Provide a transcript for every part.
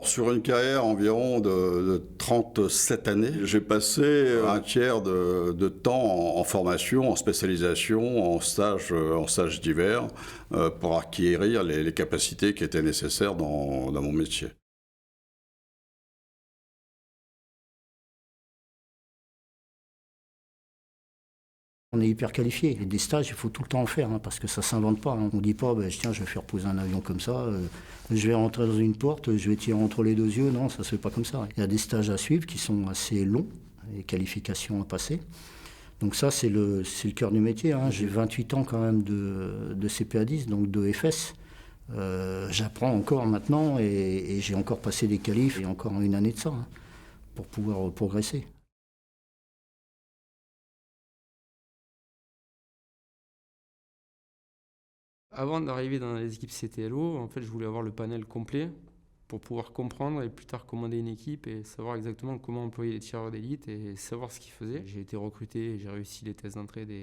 Sur une carrière environ de 37 années, j'ai passé un tiers de temps en formation, en spécialisation, en stage divers, pour acquérir les capacités qui étaient nécessaires dans mon métier. On est hyper qualifié. Et des stages, il faut tout le temps en faire, hein, parce que ça ne s'invente pas. On ne dit pas, bah, tiens, je vais faire poser un avion comme ça, je vais rentrer dans une porte, je vais tirer entre les deux yeux. Non, ça ne se fait pas comme ça. Il y a des stages à suivre qui sont assez longs, et qualifications à passer. Donc ça, c'est le cœur du métier, hein. J'ai 28 ans quand même de CPA10, donc de FS. J'apprends encore maintenant et j'ai encore passé des qualifs et encore une année de ça, hein, pour pouvoir progresser. Avant d'arriver dans les équipes CTLO, en fait, je voulais avoir le panel complet pour pouvoir comprendre et plus tard commander une équipe et savoir exactement comment employer les tireurs d'élite et savoir ce qu'ils faisaient. J'ai été recruté et j'ai réussi les tests d'entrée de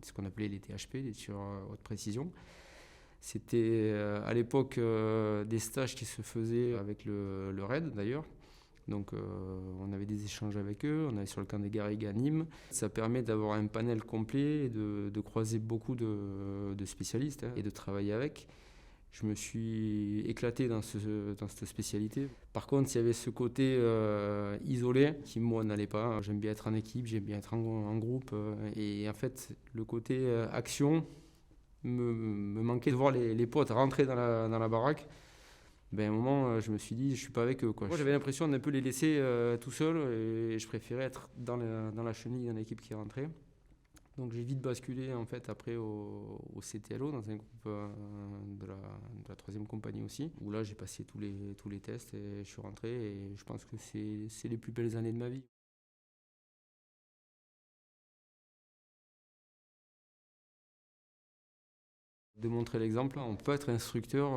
ce qu'on appelait les THP, les tireurs haute précision. C'était à l'époque des stages qui se faisaient avec le RAID d'ailleurs. Donc on avait des échanges avec eux, on allait sur le camp des Garrigues à Nîmes. Ça permet d'avoir un panel complet et de croiser beaucoup de spécialistes, hein, et de travailler avec. Je me suis éclaté dans cette spécialité. Par contre, il y avait ce côté isolé qui, moi, n'allait pas. J'aime bien être en équipe, j'aime bien être en groupe. Et en fait, le côté action me manquait de voir les potes rentrer dans la baraque. Ben, à un moment, je me suis dit, je suis pas avec eux, quoi. Moi, j'avais l'impression d'un peu les laisser tout seuls et je préférais être dans la chenille d'une équipe qui rentrait. Donc j'ai vite basculé en fait après au CTLO dans un groupe de la 3e compagnie aussi, où là j'ai passé tous les tests et je suis rentré et je pense que c'est les plus belles années de ma vie. De montrer l'exemple, on peut être instructeur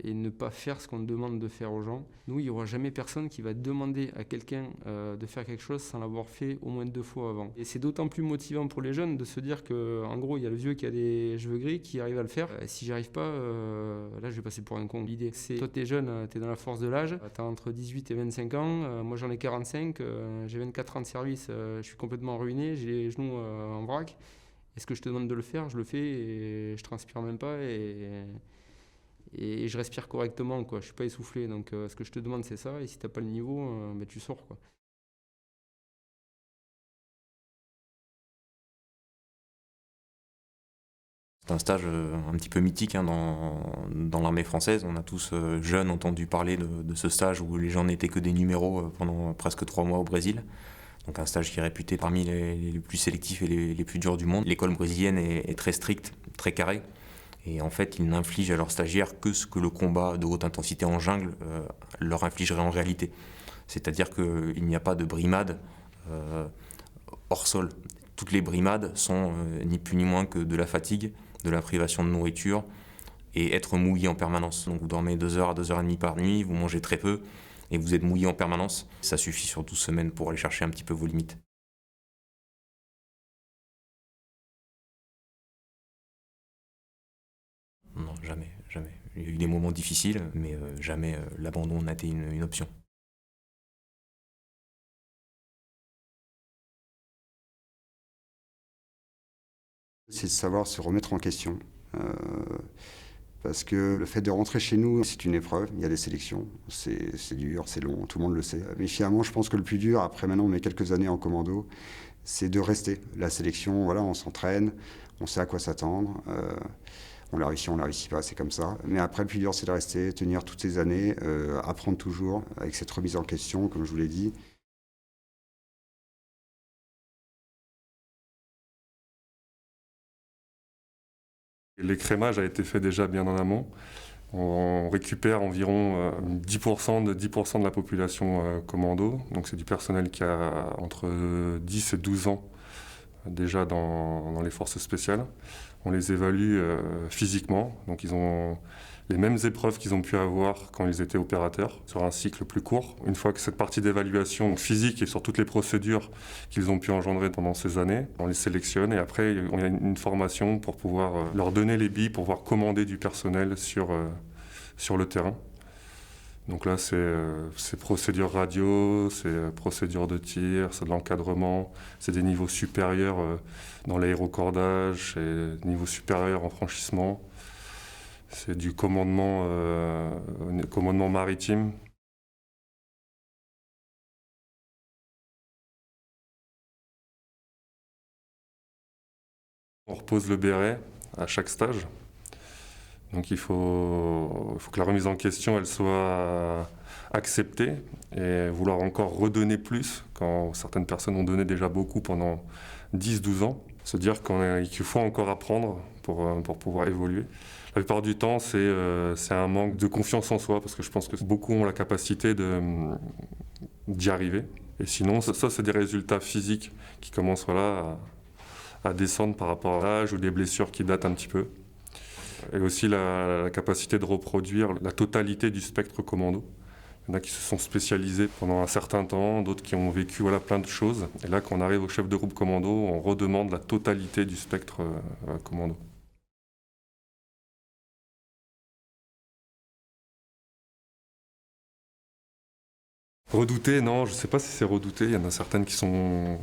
et ne pas faire ce qu'on demande de faire aux gens. Nous, il n'y aura jamais personne qui va demander à quelqu'un de faire quelque chose sans l'avoir fait au moins 2 fois avant. Et c'est d'autant plus motivant pour les jeunes de se dire qu'en gros, il y a le vieux qui a des cheveux gris qui arrive à le faire. Et si j'y arrive pas, là, je vais passer pour un con. L'idée, c'est toi, t'es jeune, t'es dans la force de l'âge, t'as entre 18 et 25 ans, moi j'en ai 45, j'ai 24 ans de service, je suis complètement ruiné, j'ai les genoux en vrac. Est-ce que je te demande de le faire? Je le fais et je transpire même pas et je respire correctement, quoi. Je suis pas essoufflé. Donc ce que je te demande c'est ça et si t'as pas le niveau, ben, tu sors, quoi. C'est un stage un petit peu mythique, hein, dans l'armée française. On a tous jeunes entendu parler de ce stage où les gens n'étaient que des numéros pendant presque 3 mois au Brésil. Donc un stage qui est réputé parmi les plus sélectifs et les plus durs du monde. L'école brésilienne est très stricte, très carrée. Et en fait, ils n'infligent à leurs stagiaires que ce que le combat de haute intensité en jungle leur infligerait en réalité. C'est-à-dire qu'il n'y a pas de brimade hors sol. Toutes les brimades sont ni plus ni moins que de la fatigue, de la privation de nourriture et être mouillé en permanence. Donc vous dormez 2 heures à 2h30 par nuit, vous mangez très peu et vous êtes mouillé en permanence. Ça suffit sur 12 semaines pour aller chercher un petit peu vos limites. Non, jamais, jamais. Il y a eu des moments difficiles, mais jamais l'abandon n'a été une option. C'est de savoir se remettre en question. Parce que le fait de rentrer chez nous, c'est une épreuve, il y a des sélections, c'est dur, c'est long, tout le monde le sait. Mais finalement, je pense que le plus dur, après maintenant on est quelques années en commando, c'est de rester. La sélection, voilà, on s'entraîne, on sait à quoi s'attendre, on la réussit pas, c'est comme ça. Mais après, le plus dur, c'est de rester, tenir toutes ces années, apprendre toujours, avec cette remise en question, comme je vous l'ai dit. L'écrémage a été fait déjà bien en amont. On récupère environ 10% de la population commando. Donc c'est du personnel qui a entre 10 et 12 ans déjà dans les forces spéciales. On les évalue physiquement. Donc ils ont les mêmes épreuves qu'ils ont pu avoir quand ils étaient opérateurs, sur un cycle plus court. Une fois que cette partie d'évaluation physique et sur toutes les procédures qu'ils ont pu engendrer pendant ces années, on les sélectionne et après on a une formation pour pouvoir leur donner les billes pour pouvoir commander du personnel sur le terrain. Donc là, c'est procédure radio, c'est procédure de tir, c'est de l'encadrement, c'est des niveaux supérieurs dans l'aérocordage, c'est des niveaux supérieurs en franchissement, c'est du commandement maritime. On repose le béret à chaque stage. Donc il faut que la remise en question elle soit acceptée et vouloir encore redonner plus quand certaines personnes ont donné déjà beaucoup pendant 10-12 ans. Se dire qu'il faut encore apprendre pour pouvoir évoluer. La plupart du temps, c'est un manque de confiance en soi parce que je pense que beaucoup ont la capacité d'y arriver. Et sinon, ça c'est des résultats physiques qui commencent à descendre par rapport à l'âge ou des blessures qui datent un petit peu. Et aussi la capacité de reproduire la totalité du spectre commando. Il y en a qui se sont spécialisés pendant un certain temps, d'autres qui ont vécu plein de choses. Et là, quand on arrive au chef de groupe commando, on redemande la totalité du spectre commando. Redouté, non, je ne sais pas si c'est redouté. Il y en a certaines qui sont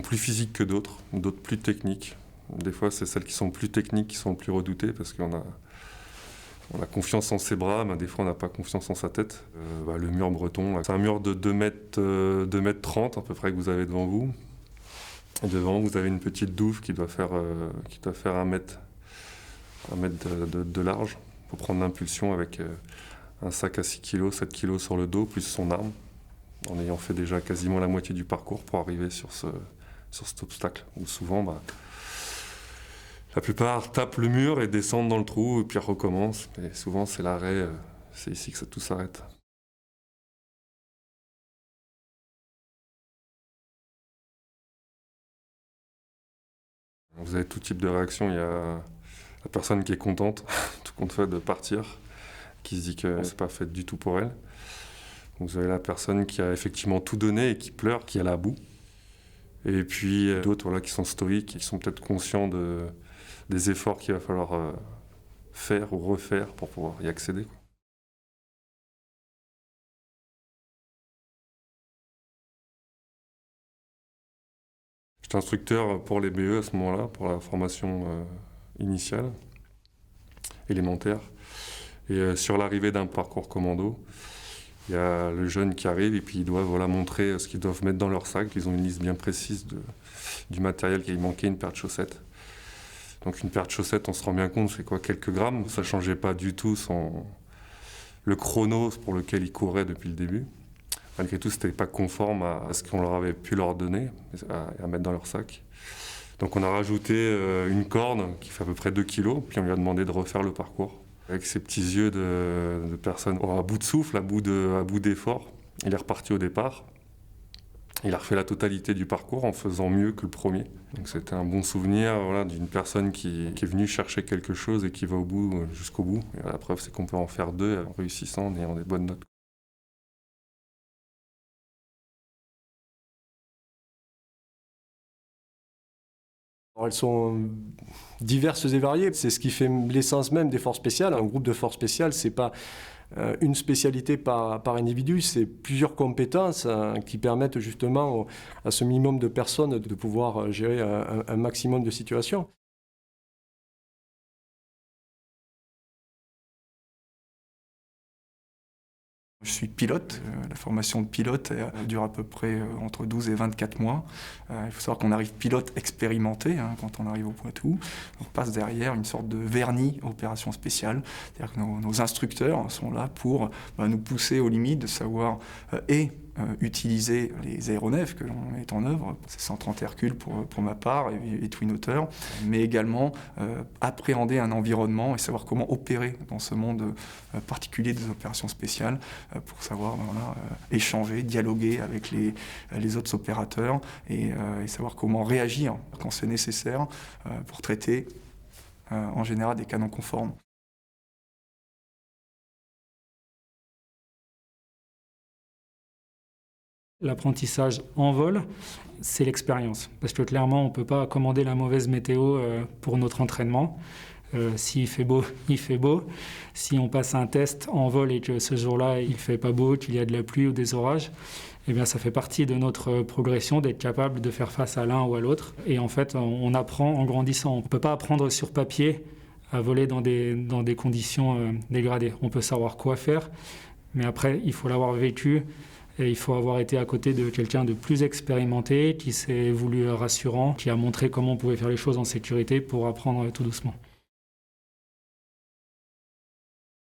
plus physiques que d'autres plus techniques. Des fois, c'est celles qui sont plus techniques qui sont plus redoutées parce qu'on a confiance en ses bras, mais des fois, on n'a pas confiance en sa tête. Le mur breton, c'est un mur de 2 mètres 30 à peu près que vous avez devant vous. Et devant, vous avez une petite douve qui doit faire 1 mètre, de large pour prendre l'impulsion avec un sac à 6 kg, 7 kg sur le dos, plus son arme, en ayant fait déjà quasiment la moitié du parcours pour arriver sur cet obstacle, où souvent, la plupart tapent le mur et descendent dans le trou, et puis recommencent. Et souvent, c'est l'arrêt, c'est ici que tout s'arrête. Vous avez tout type de réaction. Il y a la personne qui est contente, tout compte fait, de partir, qui se dit que c'est pas fait du tout pour elle. Vous avez la personne qui a effectivement tout donné et qui pleure, qui est à la bout. Et puis d'autres qui sont stoïques, qui sont peut-être conscients des efforts qu'il va falloir faire ou refaire pour pouvoir y accéder. J'étais instructeur pour les BE à ce moment-là, pour la formation initiale, élémentaire. Et sur l'arrivée d'un parcours commando, il y a le jeune qui arrive et puis ils doivent montrer ce qu'ils doivent mettre dans leur sac. Ils ont une liste bien précise du matériel qu'il manquait, une paire de chaussettes. Donc une paire de chaussettes, on se rend bien compte, c'est quoi, quelques grammes. Ça ne changeait pas du tout le chrono pour lequel ils couraient depuis le début. Malgré tout, ce n'était pas conforme à ce qu'on leur avait pu leur donner, à mettre dans leur sac. Donc on a rajouté une corde qui fait à peu près 2 kilos, puis on lui a demandé de refaire le parcours. Avec ses petits yeux de personnes à bout de souffle, à bout d'effort, il est reparti au départ. Il a refait la totalité du parcours en faisant mieux que le premier. Donc c'était un bon souvenir d'une personne qui est venue chercher quelque chose et qui va jusqu'au bout. Et la preuve, c'est qu'on peut en faire 2 en réussissant, en ayant des bonnes notes. Elles sont diverses et variées. C'est ce qui fait l'essence même des forces spéciales. Un groupe de forces spéciales, c'est pas une spécialité par individu, c'est plusieurs compétences qui permettent justement à ce minimum de personnes de pouvoir gérer un maximum de situations. Je suis pilote. La formation de pilote dure à peu près entre 12 et 24 mois. Il faut savoir qu'on arrive pilote expérimenté quand on arrive au Poitou. On passe derrière une sorte de vernis opération spéciale. C'est-à-dire que nos instructeurs sont là pour nous pousser aux limites de savoir utiliser les aéronefs que l'on met en œuvre, c'est 130 Hercule pour ma part et Twin Otter, mais également appréhender un environnement et savoir comment opérer dans ce monde particulier des opérations spéciales pour savoir échanger, dialoguer avec les autres opérateurs et savoir comment réagir quand c'est nécessaire pour traiter en général des canons conformes. L'apprentissage en vol, c'est l'expérience. Parce que clairement, on ne peut pas commander la mauvaise météo pour notre entraînement. S'il fait beau, il fait beau. Si on passe un test en vol et que ce jour-là, il ne fait pas beau, qu'il y a de la pluie ou des orages, eh bien, ça fait partie de notre progression d'être capable de faire face à l'un ou à l'autre. Et en fait, on apprend en grandissant. On ne peut pas apprendre sur papier à voler dans des conditions dégradées. On peut savoir quoi faire, mais après, il faut l'avoir vécu et il faut avoir été à côté de quelqu'un de plus expérimenté, qui s'est voulu rassurant, qui a montré comment on pouvait faire les choses en sécurité pour apprendre tout doucement.